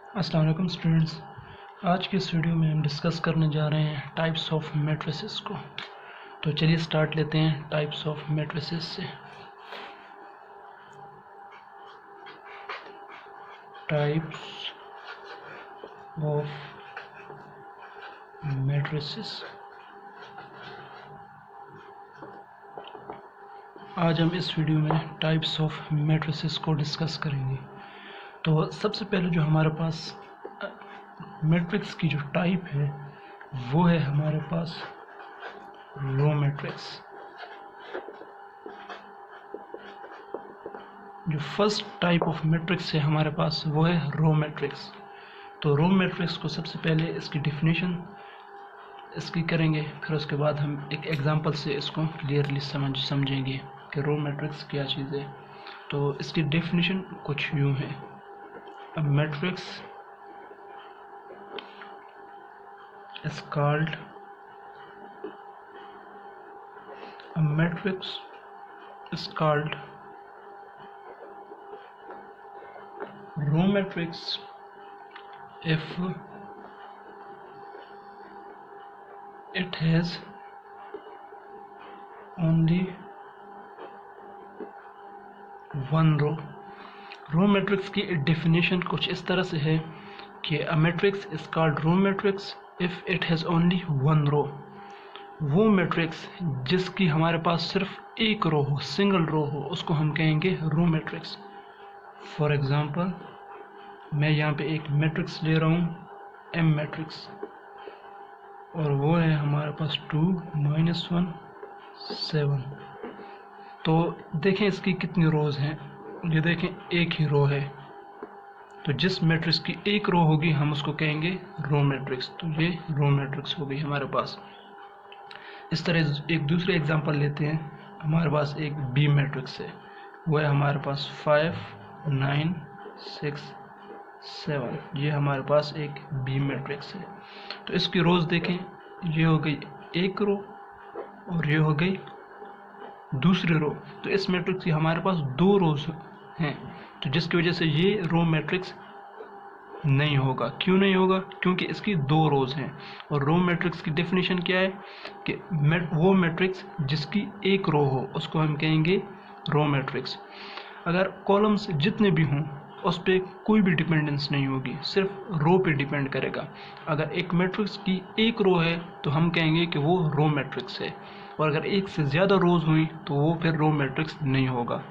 अस्सलाम वालेकुम स्टूडेंट्स। आज के इस वीडियो में हम डिस्कस करने जा रहे हैं टाइप्स ऑफ मैट्रिसेस को। तो चलिए स्टार्ट लेते हैं टाइप्स ऑफ मैट्रिसेस से। Types of matrices. आज हम इस वीडियो में टाइप्स ऑफ मैट्रिसेस को डिस्कस करेंगे। तो सबसे पहले जो हमारे पास मैट्रिक्स की जो टाइप है वो है हमारे पास रो मैट्रिक्स। जो फर्स्ट टाइप ऑफ मैट्रिक्स है हमारे पास वो है रो मैट्रिक्स। तो रो मैट्रिक्स को सबसे पहले इसकी डेफिनेशन इसकी करेंगे, फिर उसके बाद हम एक एग्जांपल से इसको क्लियरली समझेंगे कि रो मैट्रिक्स क्या चीज़ है। तो इसकी डेफिनेशन कुछ यूँ है: a matrix is called row matrix if it has only one row। Row matrix की डेफिनेशन कुछ इस तरह से है कि a matrix is called row matrix if it has only one row. वो मैट्रिक्स जिसकी हमारे पास सिर्फ एक रो हो, सिंगल रो हो, उसको हम कहेंगे रो मैट्रिक्स। फॉर एग्जांपल मैं यहाँ पे एक मैट्रिक्स ले रहा हूँ एम मैट्रिक्स, और वो है हमारे पास 2 -1 7। तो देखें इसकी कितनी रोज हैं, ये देखें एक ही रो है। तो जिस मैट्रिक्स की एक रो होगी हम उसको कहेंगे रो मैट्रिक्स। तो ये रो मैट्रिक्स हो गई हमारे पास। इस तरह एक दूसरे एग्जांपल लेते हैं। हमारे पास एक बी मैट्रिक्स है, वो है हमारे पास 5 9 6 7। ये हमारे पास एक बी मैट्रिक्स है। तो इसकी रोज देखें, ये हो गई एक रो और ये हो गई दूसरी रो। तो इस मैट्रिक्स की हमारे पास दो रोज हैं, तो जिसकी वजह से ये रो मैट्रिक्स नहीं होगा। क्यों नहीं होगा? क्योंकि इसकी दो रोज हैं। और रो मैट्रिक्स की डेफिनेशन क्या है कि वो मैट्रिक्स जिसकी एक रो हो उसको हम कहेंगे रो मैट्रिक्स। अगर कॉलम्स जितने भी हों उस पर कोई भी डिपेंडेंस नहीं होगी, सिर्फ रो पे डिपेंड करेगा। अगर एक मैट्रिक्स की एक रो है तो हम कहेंगे कि वो रो मैट्रिक्स है, और अगर एक से ज़्यादा रोज हुई तो वो फिर रो मैट्रिक्स नहीं होगा।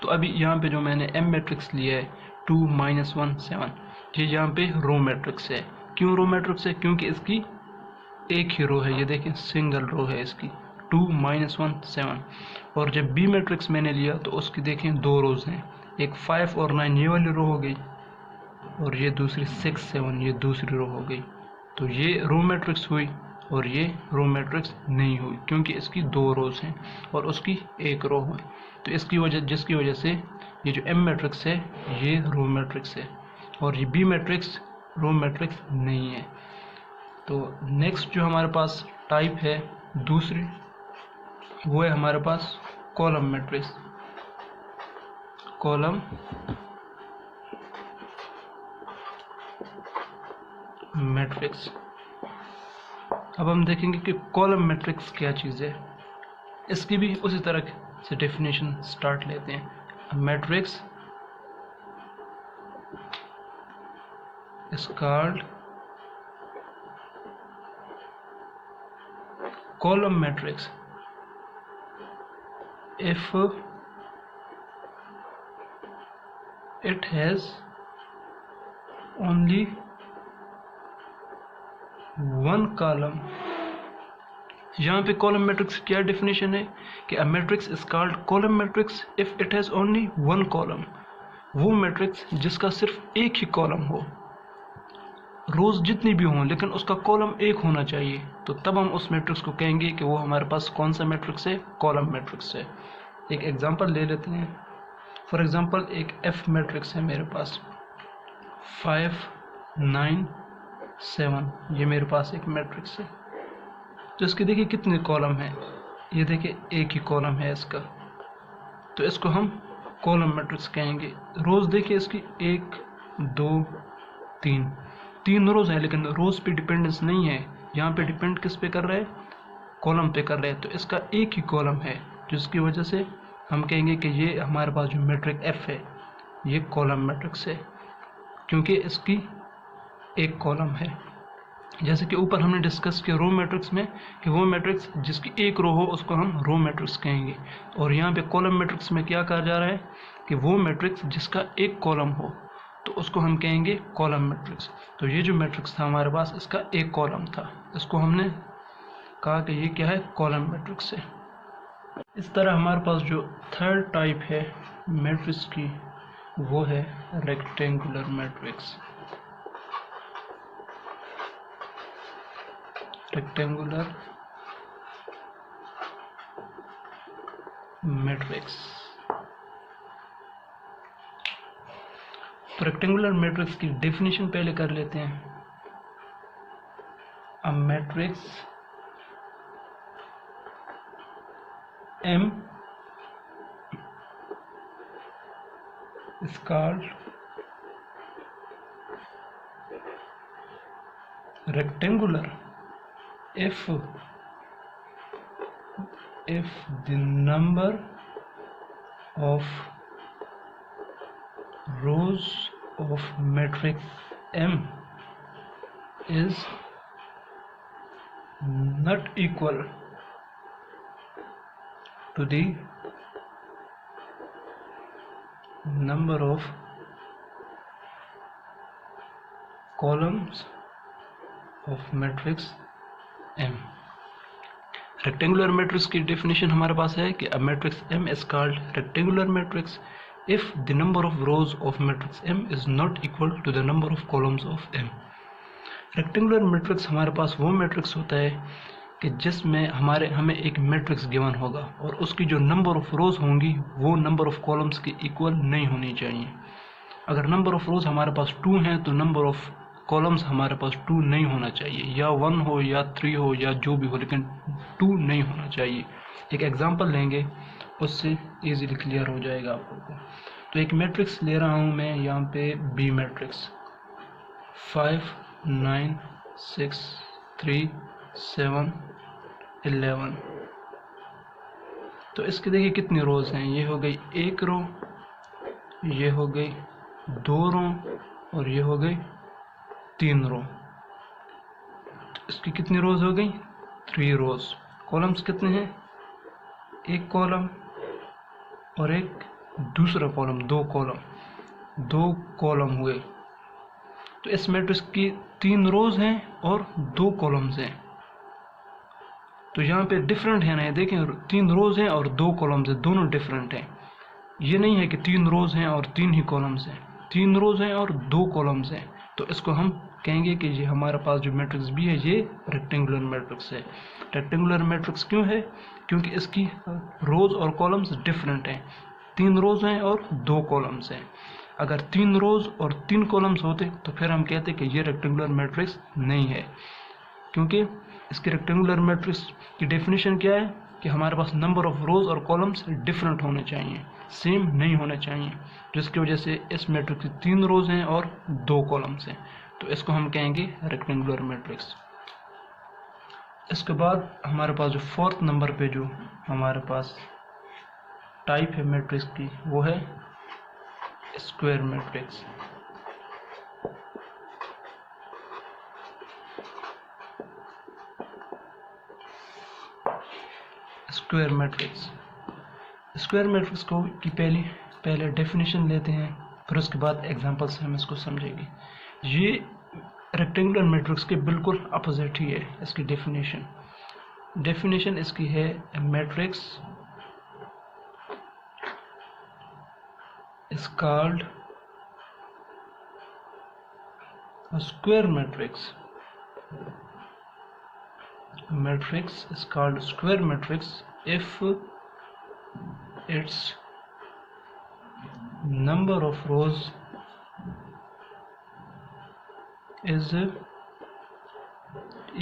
तो अभी यहाँ पे जो मैंने एम मैट्रिक्स लिया है 2 -1 7, ये यहाँ पे रो मैट्रिक्स है। क्यों रो मैट्रिक्स है? क्योंकि इसकी एक ही रो है, ये देखें सिंगल रो है इसकी 2 -1 7। और जब बी मैट्रिक्स मैंने लिया तो उसकी देखें दो रोज हैं, एक 5 और 9 ये वाली रो हो गई, और ये दूसरी 6 7 ये दूसरी रो हो गई। तो ये रो मैट्रिक्स हुई और ये रो मैट्रिक्स नहीं हुई, क्योंकि इसकी दो रोज हैं और उसकी एक रो है। तो जिसकी वजह से ये जो एम मैट्रिक्स है ये रो मैट्रिक्स है, और ये बी मैट्रिक्स रो मैट्रिक्स नहीं है। तो नेक्स्ट जो हमारे पास टाइप है दूसरी, वो है हमारे पास कॉलम मैट्रिक्स। Column matrix. अब हम देखेंगे कि कॉलम मैट्रिक्स क्या चीज़ है। इसकी भी उसी तरह से डेफिनेशन स्टार्ट लेते हैं। Matrix is called column matrix if it has only one column। यहाँ पे कॉलम मैट्रिक्स क्या डेफिनेशन है कि a matrix is called column matrix if it has only one column. वो मैट्रिक्स जिसका सिर्फ एक ही कॉलम हो, रोज जितनी भी हों लेकिन उसका कॉलम एक होना चाहिए, तो तब हम उस मैट्रिक्स को कहेंगे कि वो हमारे पास कौन सा मैट्रिक्स है? कॉलम मैट्रिक्स है। एक एग्जांपल ले लेते हैं। फॉर एग्जांपल एक एफ मैट्रिक्स है मेरे पास 5 9 7। ये मेरे पास एक मैट्रिक्स है। तो इसके देखिए कितने कॉलम हैं, ये देखिए एक ही कॉलम है इसका, तो इसको हम कॉलम मैट्रिक्स कहेंगे। रोज देखिए इसकी 1 2 तीन रोज है, लेकिन रोज पे डिपेंडेंस नहीं है, यहाँ पे डिपेंड किस पे कर रहा है, कॉलम पे कर रहे हैं। तो इसका एक ही कॉलम है, जिसकी वजह से हम कहेंगे कि ये हमारे पास जो मैट्रिक्स एफ है ये कॉलम मैट्रिक्स है, क्योंकि इसकी एक कॉलम है। जैसे कि ऊपर हमने डिस्कस किया रो मैट्रिक्स में कि वो मैट्रिक्स जिसकी एक रो हो उसको हम रो मैट्रिक्स कहेंगे, और यहाँ पे कॉलम मैट्रिक्स में क्या कहा जा रहा है कि वो मैट्रिक्स जिसका एक कॉलम हो तो उसको हम कहेंगे कॉलम मैट्रिक्स। तो ये जो मैट्रिक्स था हमारे पास इसका एक कॉलम था, इसको हमने कहा कि ये क्या है, कॉलम मैट्रिक्स है। इस तरह हमारे पास जो थर्ड टाइप है मैट्रिक्स की वो है रेक्टेंगुलर मैट्रिक्स। Rectangular matrix. तो रेक्टेंगुलर मैट्रिक्स की डेफिनेशन पहले कर लेते हैं। A matrix M is called rectangular if the number of rows of matrix M is not equal to the number of columns of matrix M। Rectangular matrix की definition हमारे पास है कि a matrix M is called rectangular matrix if the number of rows of matrix M is not equal to the number of columns of M। Rectangular matrix हमारे पास वो matrix होता है कि जिसमें हमें एक मैट्रिक्स गिवन होगा और उसकी जो नंबर ऑफ रोज होंगी वो नंबर ऑफ कॉलम्स के इक्वल नहीं होनी चाहिए। अगर नंबर ऑफ रोज हमारे पास 2 हैं तो नंबर ऑफ कॉलम्स हमारे पास 2 नहीं होना चाहिए, या 1 हो या 3 हो या जो भी हो, लेकिन 2 नहीं होना चाहिए। एक एग्जांपल लेंगे उससे इजीली क्लियर हो जाएगा आपको। तो एक मैट्रिक्स ले रहा हूँ मैं यहाँ पे बी मैट्रिक्स 5 9 6 3 7 11। तो इसके देखिए कितनी रोज हैं, ये हो गई एक रो, ये हो गई 2 रो और ये हो गई 3 रो। इसकी कितनी रोज हो गई, 3 रोज। कॉलम्स कितने हैं, एक कॉलम और एक दूसरा कॉलम, 2 कॉलम हुए। तो इस मैट्रिक्स की 3 रोज हैं और 2 कॉलम्स हैं। तो यहाँ पे डिफरेंट है ना, देखें 3 रोज हैं और 2 कॉलम्स हैं, दोनों डिफरेंट हैं। ये नहीं है कि 3 रोज हैं और 3 ही कॉलम्स हैं, 3 रोज हैं और 2 कॉलम्स हैं। तो इसको हम कहेंगे कि ये हमारे पास जो मैट्रिक्स भी है ये रेक्टेंगुलर मैट्रिक्स है। रेक्टेंगुलर मैट्रिक्स क्यों है, क्योंकि इसकी रोज और कॉलम्स डिफरेंट हैं। 3 रोज हैं और 2 कॉलम्स हैं। अगर 3 रोज और 3 कॉलम्स होते तो फिर हम कहते कि ये रेक्टेंगुलर मैट्रिक्स नहीं है, क्योंकि इसके रेक्टेंगुलर मैट्रिक्स की डेफिनेशन क्या है कि हमारे पास नंबर ऑफ रोज और कॉलम्स डिफरेंट होने चाहिए, सेम नहीं होने चाहिए, जिसकी वजह से इस मैट्रिक्स की 3 रोज हैं और 2 कॉलम्स हैं। तो इसको हम कहेंगे रेक्टेंगुलर मैट्रिक्स। इसके बाद हमारे पास जो 4th नंबर पे जो हमारे पास टाइप है मैट्रिक्स की वो है square matrix. Square matrix, square matrix को की पहले डेफिनेशन लेते हैं, फिर उसके बाद एग्जांपल से हम इसको समझेंगे। ये रेक्टेंगुलर मैट्रिक्स के बिल्कुल अपोजिट ही है इसकी डेफिनेशन इसकी है matrix is called square matrix. Matrix is called square matrix if its number of rows is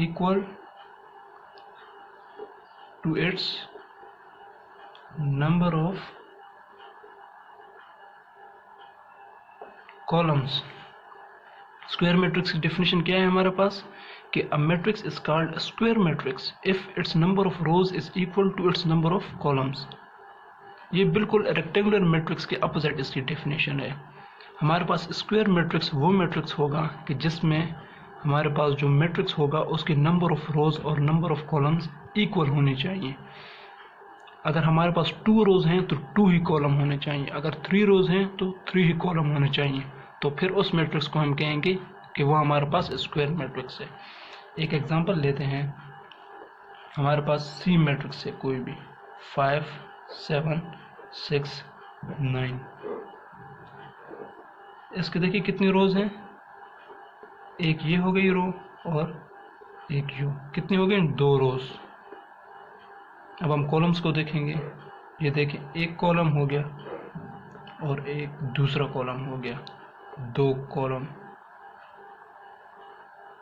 equal to its number of columns। Square matrix की डेफिनेशन क्या है हमारे पास कि a matrix is called square matrix if its number of rows is equal to its number of columns. ये बिल्कुल rectangular matrix के opposite इसकी डेफिनेशन है। हमारे पास स्क्वायर मैट्रिक्स वो मैट्रिक्स होगा कि जिसमें हमारे पास जो मैट्रिक्स होगा उसके नंबर ऑफ रोज और नंबर ऑफ कॉलम्स इक्वल होने चाहिए। अगर हमारे पास 2 रोज हैं तो 2 ही कॉलम होने चाहिए, अगर 3 रोज हैं तो 3 ही कॉलम होने चाहिए, तो फिर उस मैट्रिक्स को हम कहेंगे कि वो हमारे पास स्क्वायर मैट्रिक्स है। एक एग्जांपल लेते हैं, हमारे पास सी मैट्रिक्स है कोई भी 5 7 6 9। इसके देखिए कितनी रोज हैं, एक ये हो गई रो और एक यू, कितनी हो गई 2 रोज। अब हम कॉलम्स को देखेंगे, ये देखिए एक कॉलम हो गया और एक दूसरा कॉलम हो गया, 2 कॉलम।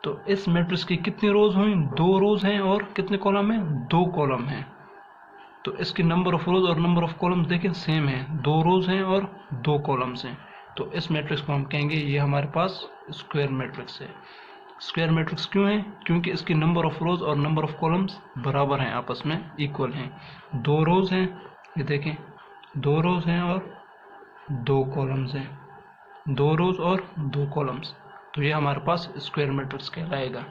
तो इस मैट्रिक्स की कितनी रोज हुई, 2 रोज हैं और कितने कॉलम हैं, 2 कॉलम हैं। तो इसके नंबर ऑफ रोज और नंबर ऑफ कॉलम्स देखें सेम है, 2 रोज हैं और 2 कॉलम्स हैं। तो इस मैट्रिक्स को हम कहेंगे ये हमारे पास स्क्वायर मैट्रिक्स है। स्क्वायर मैट्रिक्स क्यों है, क्योंकि इसकी नंबर ऑफ रोज और नंबर ऑफ कॉलम्स बराबर हैं, आपस में इक्वल हैं। 2 रोज हैं, ये देखें 2 रोज हैं और 2 कॉलम्स हैं, 2 रोज और 2 कॉलम्स। तो ये हमारे पास स्क्वायर मैट्रिक्स कहलाएगा।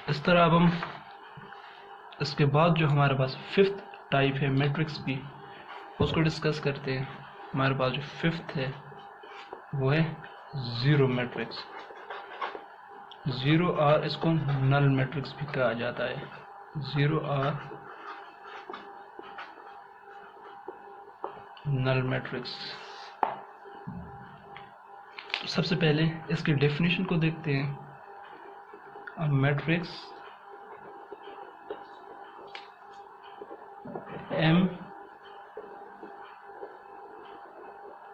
इस तरह अब हम इसके बाद जो हमारे पास 5th टाइप है मैट्रिक्स की उसको डिस्कस करते हैं। हमारे पास जो 5th है वो है जीरो मैट्रिक्स। 0R इसको नल मैट्रिक्स भी कहा जाता है। 0R null matrix. सबसे पहले इसकी डेफिनेशन को देखते हैं। A matrix M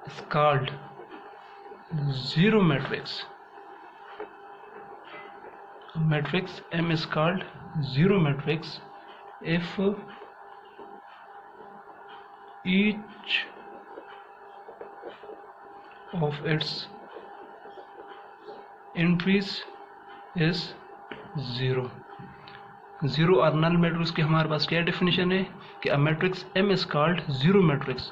is called zero matrix. A matrix M is called zero matrix if each of its entries is zero. Zero और नल मैट्रिक्स की हमारे पास क्या डेफिनेशन है कि a matrix M is called zero matrix.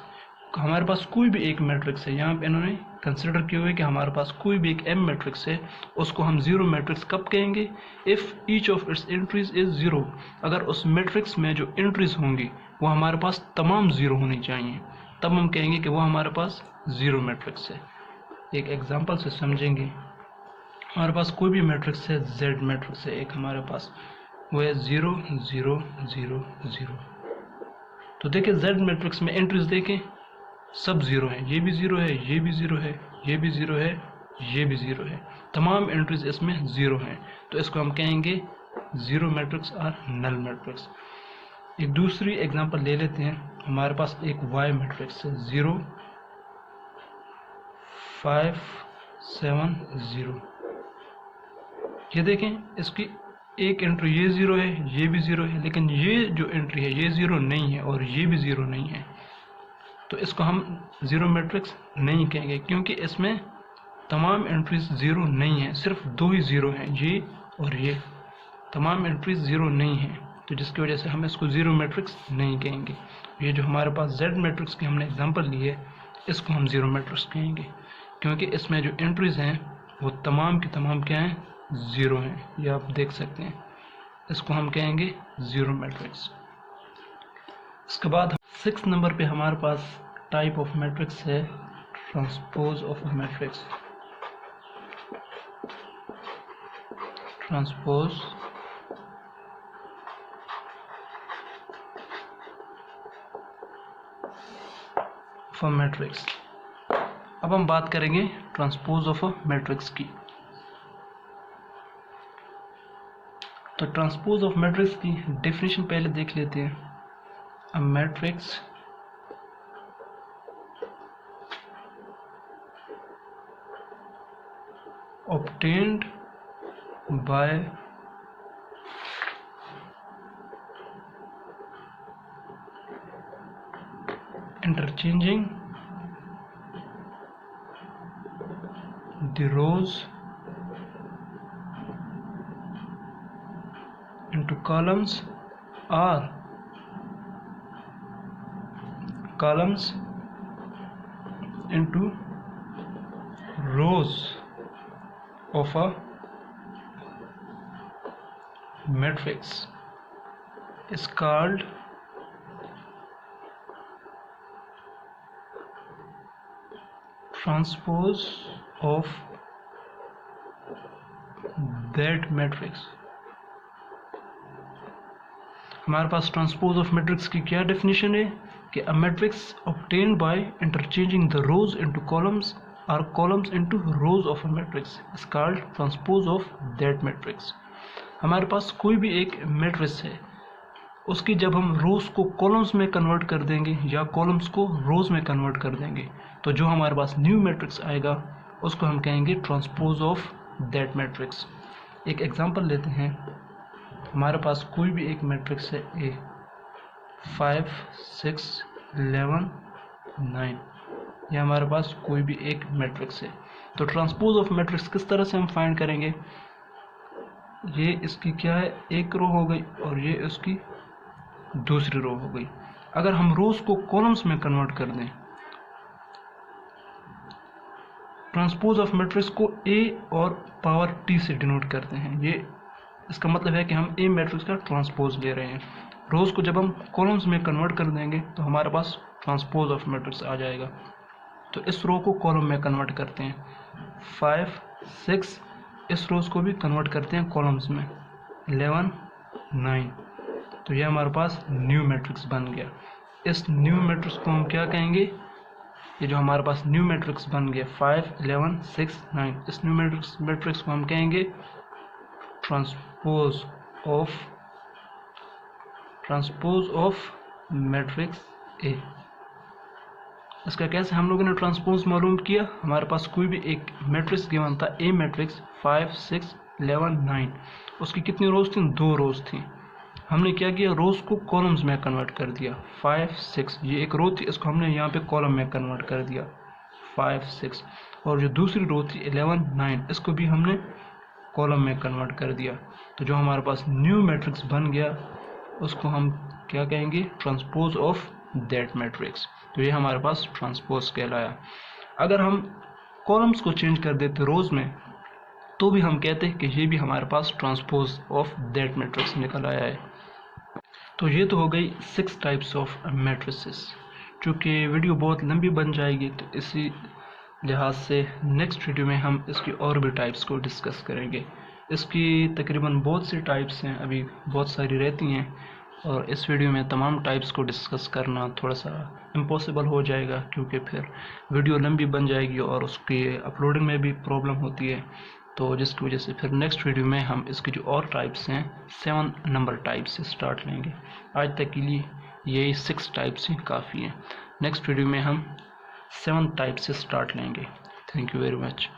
हमारे पास कोई भी एक मैट्रिक्स है, यहाँ पे इन्होंने कंसिडर किया हुआ है कि हमारे पास कोई भी एक M मैट्रिक्स है, उसको हम जीरो मैट्रिक्स कब कहेंगे, if each of its entries is zero. अगर उस मैट्रिक्स में जो एंट्रीज होंगी वो हमारे पास तमाम जीरो होनी चाहिए, तब हम कहेंगे कि वो हमारे पास जीरो मैट्रिक्स है। एक एग्जाम्पल से समझेंगे, हमारे पास कोई भी मैट्रिक्स है, Z मैट्रिक्स है एक हमारे पास, वो है 0 0 0 0। तो देखिए Z मैट्रिक्स में एंट्रीज देखें सब जीरो हैं, ये भी जीरो है, ये भी जीरो है, ये भी जीरो है, ये भी जीरो है, तमाम एंट्रीज इसमें जीरो हैं। तो इसको हम कहेंगे जीरो मैट्रिक्स और नल मैट्रिक्स। एक दूसरी एग्जांपल ले लेते हैं, हमारे पास एक Y मैट्रिक्स है 0 5 7 0। ये देखें इसकी एक एंट्री ये जीरो है, ये भी जीरो है, लेकिन ये जो एंट्री है ये जीरो नहीं है और ये भी जीरो नहीं है। तो इसको हम जीरो मैट्रिक्स नहीं कहेंगे, क्योंकि इसमें तमाम एंट्रीज जीरो नहीं है, सिर्फ 2 ही जीरो हैं, ये और ये, तमाम एंट्रीज जीरो नहीं है। तो जिसकी वजह से हम इसको जीरो मैट्रिक्स नहीं कहेंगे। ये जो हमारे पास Z मैट्रिक्स की हमने एग्जांपल ली है, इसको हम जीरो मैट्रिक्स कहेंगे, क्योंकि इसमें जो एंट्रीज हैं वो तमाम की तमाम क्या हैं, जीरो हैं। ये आप देख सकते हैं, इसको हम कहेंगे जीरो मैट्रिक्स। इसके बाद 6 नंबर पे हमारे पास टाइप ऑफ मैट्रिक्स है transpose of a matrix. Transpose of a matrix. अब हम बात करेंगे ट्रांसपोज ऑफ अ मैट्रिक्स की। तो ट्रांसपोज ऑफ मैट्रिक्स की डेफिनेशन पहले देख लेते हैं। A matrix obtained by interchanging the rows into columns or columns into rows of a matrix is called transpose of that matrix। हमारे पास ट्रांसपोज ऑफ मैट्रिक्स की क्या डेफिनेशन है कि a matrix obtained by interchanging the rows into columns और columns into rows of a matrix is called transpose of that matrix. हमारे पास कोई भी एक मैट्रिक्स है, उसकी जब हम रोज को कॉलम्स में कन्वर्ट कर देंगे या कॉलम्स को रोज में कन्वर्ट कर देंगे तो जो हमारे पास न्यू मैट्रिक्स आएगा उसको हम कहेंगे ट्रांसपोज ऑफ दैट मैट्रिक्स। एक एग्जांपल लेते हैं। हमारे पास कोई भी एक मैट्रिक्स है ए 5 6 11 9, यह हमारे पास कोई भी एक मैट्रिक्स है। तो ट्रांसपोज ऑफ मैट्रिक्स किस तरह से हम फाइंड करेंगे? ये इसकी क्या है, एक रो हो गई और ये उसकी दूसरी रो हो गई। अगर हम रोज को कॉलम्स में कन्वर्ट कर दें, ट्रांसपोज ऑफ मैट्रिक्स को ए और पावर टी से डिनोट करते हैं। ये इसका मतलब है कि हम ए मैट्रिक्स का ट्रांसपोज ले रहे हैं। रोज को जब हम कॉलम्स में कन्वर्ट कर देंगे तो हमारे पास ट्रांसपोज ऑफ मैट्रिक्स आ जाएगा। तो इस रो को कॉलम में कन्वर्ट करते हैं, 5 6, इस रोज को भी कन्वर्ट करते हैं कॉलम्स में, 11 9। तो यह हमारे पास न्यू मैट्रिक्स बन गया। इस न्यू मैट्रिक्स को हम क्या कहेंगे? ये जो हमारे पास न्यू मैट्रिक्स बन गया 5 11 6 9, इस न्यू मैट्रिक्स को हम कहेंगे ट्रांसपोज ऑफ मैट्रिक्स ए। इसका कैसे हम लोगों ने ट्रांसपोज मालूम किया? हमारे पास कोई भी एक मैट्रिक्स गिवन था, ए मैट्रिक्स 5 6 11 9, उसकी कितनी रोज थी? 2 रोज थी। हमने क्या किया, रोज को कॉलम्स में कन्वर्ट कर दिया, 5 6, ये एक रो थी, इसको हमने यहाँ पे कॉलम में कन्वर्ट कर दिया 5 6, और जो दूसरी रो थी 11 9, इसको भी हमने कॉलम में कन्वर्ट कर दिया। तो जो हमारे पास न्यू मैट्रिक्स बन गया उसको हम क्या कहेंगे? Transpose of that matrix. तो ये हमारे पास ट्रांसपोज कहलाया। अगर हम कॉलम्स को चेंज कर देते रोज में तो भी हम कहते हैं कि ये भी हमारे पास ट्रांसपोज ऑफ दैट मैट्रिक्स निकल आया है। तो ये तो हो गई 6 टाइप्स ऑफ मैट्रिसेस। चूँकि वीडियो बहुत लंबी बन जाएगी तो इसी लिहाज से नेक्स्ट वीडियो में हम इसकी और भी टाइप्स को डिस्कस करेंगे। इसकी तकरीबन बहुत सी टाइप्स हैं, अभी बहुत सारी रहती हैं, और इस वीडियो में तमाम टाइप्स को डिस्कस करना थोड़ा सा इम्पॉसिबल हो जाएगा क्योंकि फिर वीडियो लंबी बन जाएगी और उसकी अपलोडिंग में भी प्रॉब्लम होती है। तो जिसकी वजह से फिर नेक्स्ट वीडियो में हम इसकी जो और टाइप्स हैं 7 नंबर टाइप से स्टार्ट लेंगे। आज तक के लिए यही 6 टाइप्स ही काफ़ी हैं। नेक्स्ट वीडियो में हम 7 टाइप से स्टार्ट लेंगे। Thank you very much.